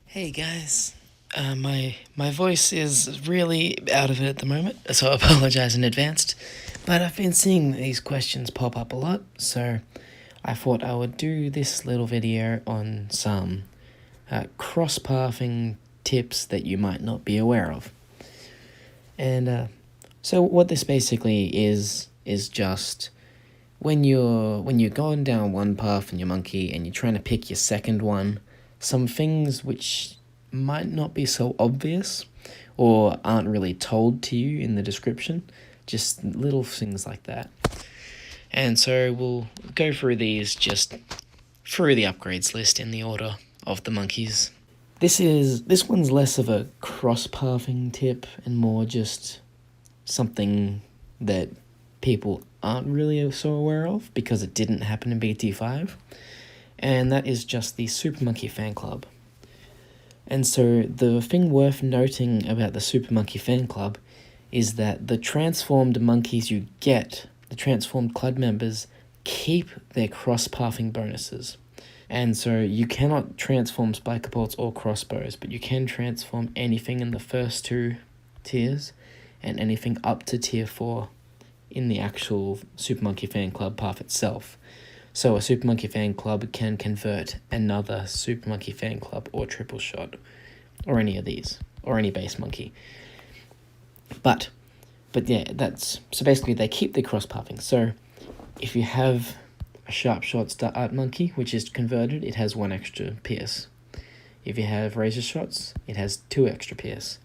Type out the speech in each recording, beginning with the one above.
Hey guys, my voice is really out of it at the moment, so I apologize in advance. But I've been seeing these questions pop up a lot, so I thought I would do this little video on some cross-pathing tips that you might not be aware of. And so what this basically is just when you're going down one path in your monkey and you're trying to pick your second one, some things which might not be so obvious or aren't really told to you in the description, just little things like that. And so we'll go through these just through the upgrades list in the order of the monkeys. This one's less of a cross-pathing tip and more just something that people aren't really so aware of because it didn't happen in BT5, and that is just the Super Monkey fan club. And so the thing worth noting about the Super Monkey fan club is that the transformed monkeys you get, the transformed club members, keep their cross-pathing bonuses. And so you cannot transform spiker bolts or crossbows, but you can transform anything in the first two tiers and anything up to tier 4 in the actual Super Monkey fan club path itself. So a Super Monkey fan club can convert another Super Monkey fan club or triple shot, or any of these, or any base monkey. But yeah, that's so basically they keep the cross pathing. So if you have a sharp shot start monkey which is converted, it has 1 extra pierce. If you have razor shots, it has 2 extra pierce.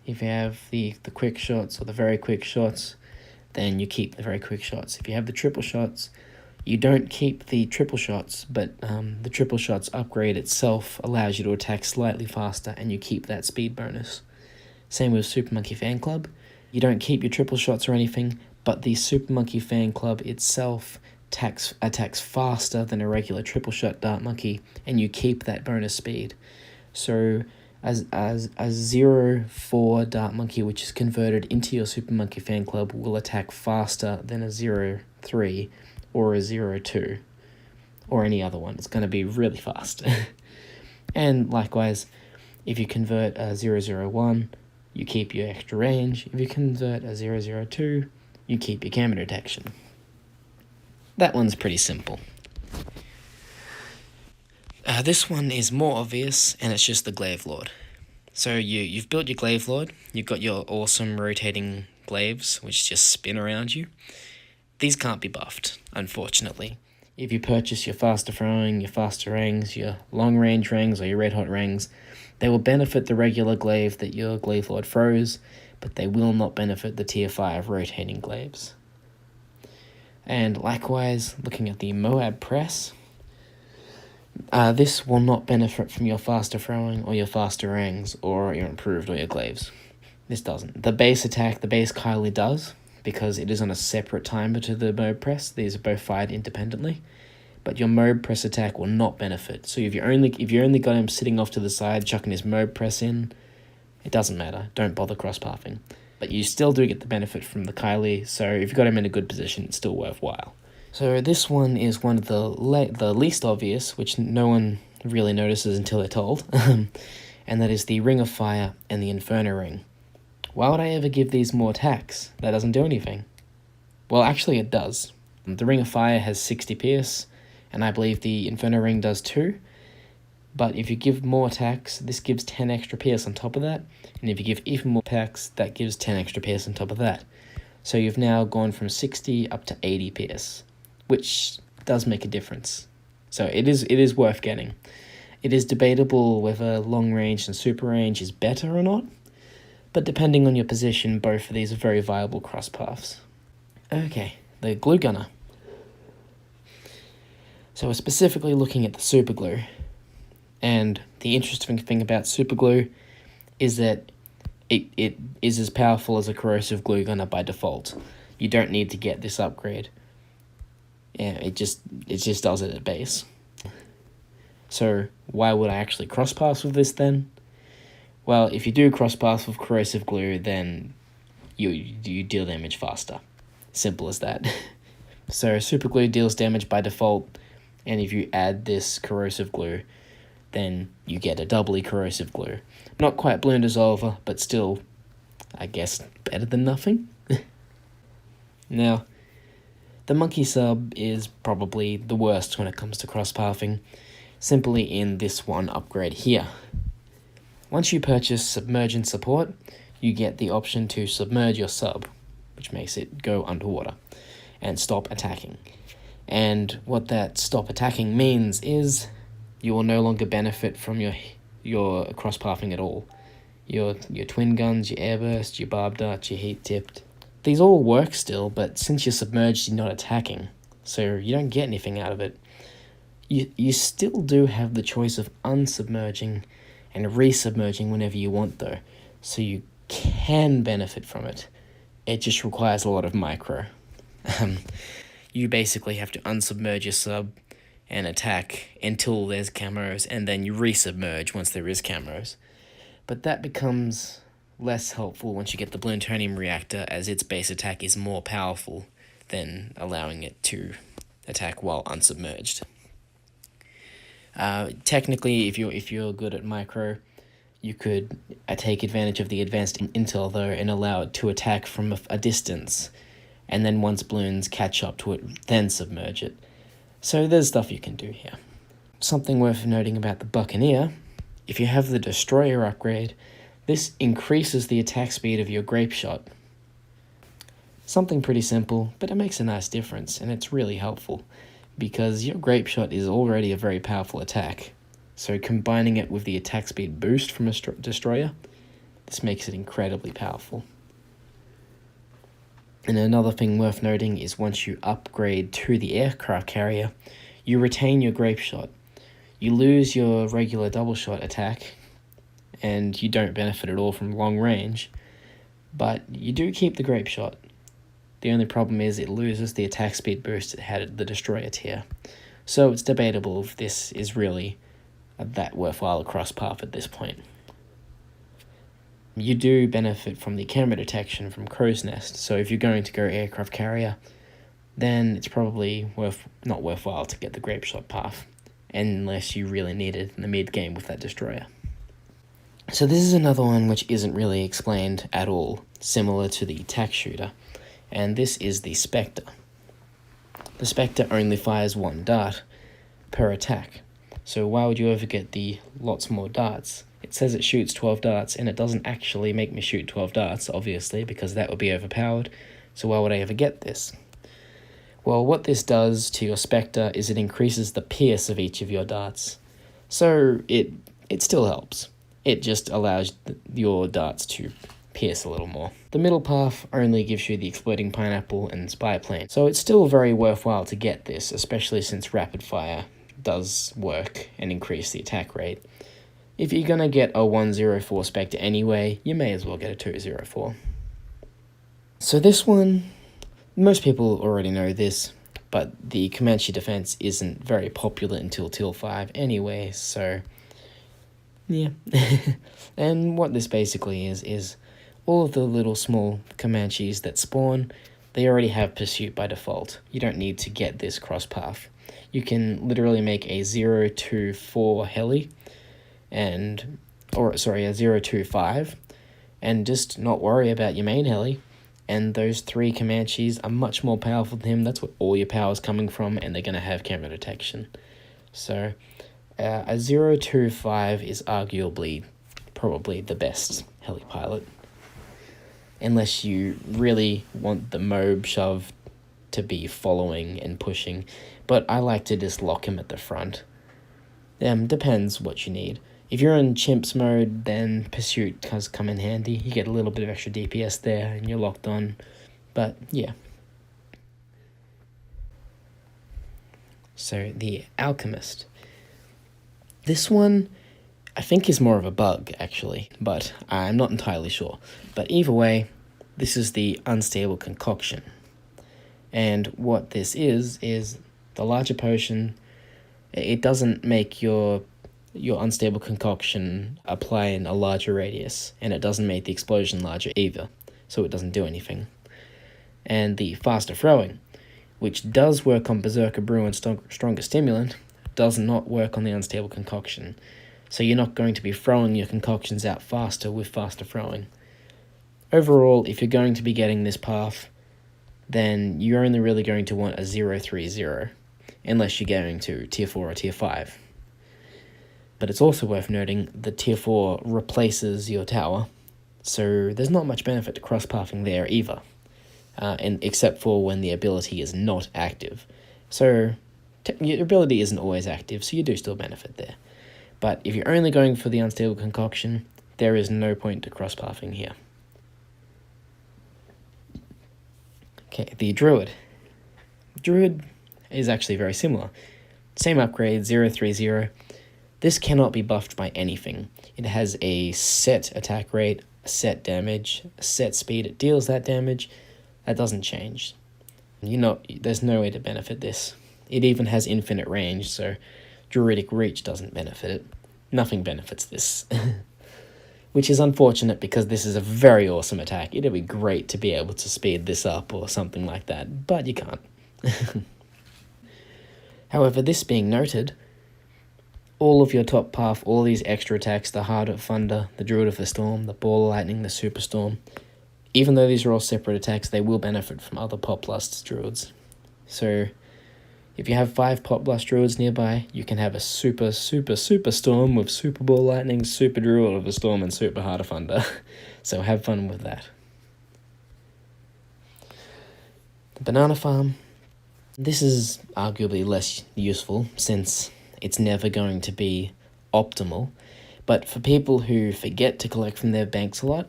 If you have the quick shots or the very quick shots, then you keep the very quick shots. If you have the triple shots, you don't keep the triple shots, but the triple shots upgrade itself allows you to attack slightly faster and you keep that speed bonus. Same with Super Monkey Fan Club. You don't keep your triple shots or anything, but the Super Monkey Fan Club itself attacks faster than a regular triple shot dart monkey, and you keep that bonus speed. So as a 0-4 dart monkey which is converted into your Super Monkey Fan Club will attack faster than a 0-3 or a 0-2 or any other one. It's going to be really fast. And likewise, if you convert a 0-0-1, you keep your extra range. If you convert a 0-0-2, you keep your camera detection. That one's pretty simple. This one is more obvious, and it's just the Glaive Lord. So you've built your Glaive Lord, you've got your awesome rotating glaives, which just spin around you. These can't be buffed, unfortunately. If you purchase your faster throwing, your faster rings, your long range rings, or your red hot rings, they will benefit the regular glaive that your Glaive Lord throws, but they will not benefit the tier 5 rotating glaives. And likewise, looking at the Moab Press, this will not benefit from your faster throwing or your faster rings or your improved or your glaives. This doesn't. The base attack, the base Kylie does, because it is on a separate timer to the Moab Press. These are both fired independently. But your Moab Press attack will not benefit. So if you only got him sitting off to the side, chucking his Moab Press in, it doesn't matter. Don't bother cross-pathing. But you still do get the benefit from the Kylie, so if you've got him in a good position, it's still worthwhile. So this one is one of the least obvious, which no one really notices until they're told, and that is the Ring of Fire and the Inferno Ring. Why would I ever give these more attacks? That doesn't do anything. Well, actually it does. The Ring of Fire has 60 pierce, and I believe the Inferno Ring does too. But if you give more attacks, this gives 10 extra pierce on top of that. And if you give even more attacks, that gives 10 extra pierce on top of that. So you've now gone from 60 up to 80 pierce, which does make a difference. So it is worth getting. It is debatable whether long range and super range is better or not, but depending on your position, both of these are very viable cross paths. Okay, the Glue Gunner. So we're specifically looking at the super glue. And the interesting thing about super glue is that it is as powerful as a corrosive glue gunner by default. You don't need to get this upgrade. Yeah, it just does it at base. So why would I actually cross paths with this then? Well, if you do cross paths with corrosive glue, then you deal damage faster. Simple as that. So super glue deals damage by default, and if you add this corrosive glue, then you get a doubly corrosive glue. Not quite Bloom Dissolver, but still, I guess, better than nothing. Now, the monkey sub is probably the worst when it comes to cross-pathing, simply in this one upgrade here. Once you purchase Submergent Support, you get the option to submerge your sub, which makes it go underwater, and stop attacking. And what that stop attacking means is you will no longer benefit from your cross-pathing at all. Your twin guns, your airburst, your barb dart, your heat tipped. These all work still, but since you're submerged, you're not attacking, so you don't get anything out of it. You still do have the choice of unsubmerging and resubmerging whenever you want, though, so you can benefit from it. It just requires a lot of micro. You basically have to unsubmerge your sub and attack until there's camos, and then you resubmerge once there is camos. But that becomes less helpful once you get the Plutonium Reactor, as its base attack is more powerful than allowing it to attack while unsubmerged. Technically, if you're good at micro, you could take advantage of the advanced intel though and allow it to attack from a distance, and then once balloons catch up to it, then submerge it. So there's stuff you can do here. Something worth noting about the Buccaneer, if you have the Destroyer upgrade, this increases the attack speed of your Grape Shot. Something pretty simple, but it makes a nice difference, and it's really helpful, because your Grape Shot is already a very powerful attack, so combining it with the attack speed boost from a Destroyer, this makes it incredibly powerful. And another thing worth noting is once you upgrade to the aircraft carrier, you retain your Grape Shot. You lose your regular double shot attack, and you don't benefit at all from long range, but you do keep the Grape Shot. The only problem is it loses the attack speed boost it had at the Destroyer tier. So it's debatable if this is really that worthwhile a cross-path at this point. You do benefit from the camera detection from Crow's Nest, so if you're going to go aircraft carrier, then it's probably not worthwhile to get the Grape Shot path, unless you really need it in the mid-game with that Destroyer. So this is another one which isn't really explained at all, similar to the tack shooter, and this is the Spectre. The Spectre only fires one dart per attack, so why would you ever get the lots more darts? It says it shoots 12 darts, and it doesn't actually make me shoot 12 darts, obviously, because that would be overpowered, so why would I ever get this? Well, what this does to your Spectre is it increases the pierce of each of your darts, so it still helps. It just allows your darts to pierce a little more. The middle path only gives you the Exploding Pineapple and Spy Plane, so it's still very worthwhile to get this, especially since Rapid Fire does work and increase the attack rate. If you're going to get a 104 Spectre anyway, you may as well get a 204. So this one, most people already know this, but the Comanche defense isn't very popular until Teal 5 anyway, so yeah. And what this basically is all of the little small Comanches that spawn, they already have Pursuit by default. You don't need to get this cross path. You can literally make a 0-4 heli, a 0-5, and just not worry about your main heli, and those 3 Comanches are much more powerful than him. That's where all your power is coming from, and they're going to have camera detection. So a 0-5 is arguably probably the best heli pilot, unless you really want the Mob shove to be following and pushing, but I like to just lock him at the front. Depends what you need. If you're in Chimps mode, then Pursuit does come in handy. You get a little bit of extra DPS there, and you're locked on. But, yeah. So, the Alchemist. This one, I think, is more of a bug, actually, but I'm not entirely sure. But either way, this is the Unstable Concoction. And what this is the larger potion, it doesn't make your Unstable Concoction apply in a larger radius, and it doesn't make the explosion larger either, so it doesn't do anything. And the Faster Throwing, which does work on Berserker Brew and Stronger Stimulant, does not work on the Unstable Concoction. so you're not going to be throwing your concoctions out faster with faster throwing. Overall, if you're going to be getting this path, then you're only really going to want a 0-3-0, unless you're going to tier 4 or tier 5. But it's also worth noting that tier 4 replaces your tower, so there's not much benefit to cross-pathing there either, and except for when the ability is not active. So your ability isn't always active, so you do still benefit there. But if you're only going for the unstable concoction, there is no point to cross-pathing here. Okay, the Druid. Druid is actually very similar. Same upgrade, 0-3-0. This cannot be buffed by anything. It has a set attack rate, a set damage, a set speed. It deals that damage. That doesn't change. There's no way to benefit this. It even has infinite range, so Druidic Reach doesn't benefit it. Nothing benefits this. Which is unfortunate because this is a very awesome attack. It'd be great to be able to speed this up or something like that, but you can't. However, this being noted, all of your top path, all these extra attacks, the Heart of Thunder, the Druid of the Storm, the Ball of Lightning, the Superstorm, even though these are all separate attacks, they will benefit from other Pop Blast Druids. So if you have 5 Pop Blast Druids nearby, you can have a super Storm with Super Ball Lightning, Super Druid of the Storm, and Super Heart of Thunder. So have fun with that. The Banana Farm. This is arguably less useful since it's never going to be optimal. But for people who forget to collect from their banks a lot,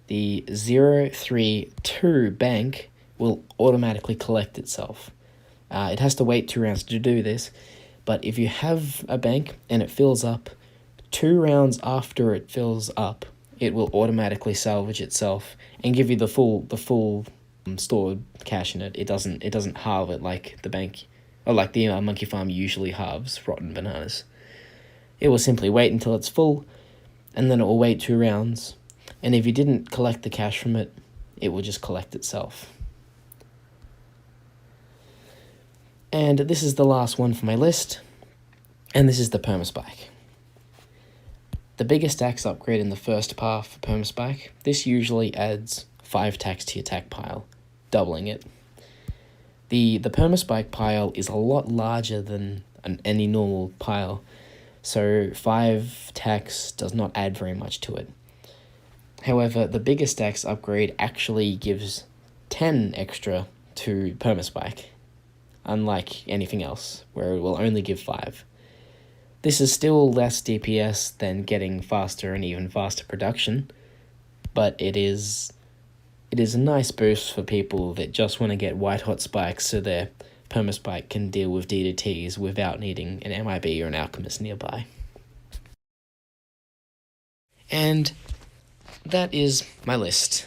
the 0-3-2 bank will automatically collect itself. It has to wait 2 rounds to do this, but if you have a bank and it fills up, 2 rounds after it fills up, it will automatically salvage itself and give you the full stored cash in it. It doesn't halve it like the bank, or like the monkey farm usually halves rotten bananas. It will simply wait until it's full, and then it will wait 2 rounds, and if you didn't collect the cash from it, it will just collect itself. And this is the last one for my list, and this is the Perma Spike. The biggest tax upgrade in the first path for Perma Spike, this usually adds 5 tax to your attack pile, doubling it. The Perma Spike pile is a lot larger than any normal pile, so 5 tax does not add very much to it. However, the biggest tax upgrade actually gives 10 extra to Perma Spike, unlike anything else, where it will only give 5. This is still less DPS than getting faster and even faster production, but it is a nice boost for people that just want to get white-hot spikes so their Perma Spike can deal with DDTs without needing an MIB or an Alchemist nearby. And that is my list.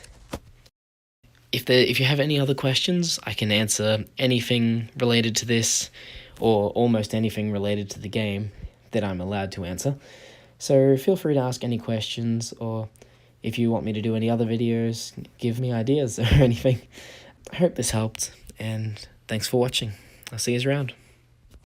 If you have any other questions, I can answer anything related to this, or almost anything related to the game that I'm allowed to answer. So feel free to ask any questions, or if you want me to do any other videos, give me ideas or anything. I hope this helped, and thanks for watching. I'll see you around.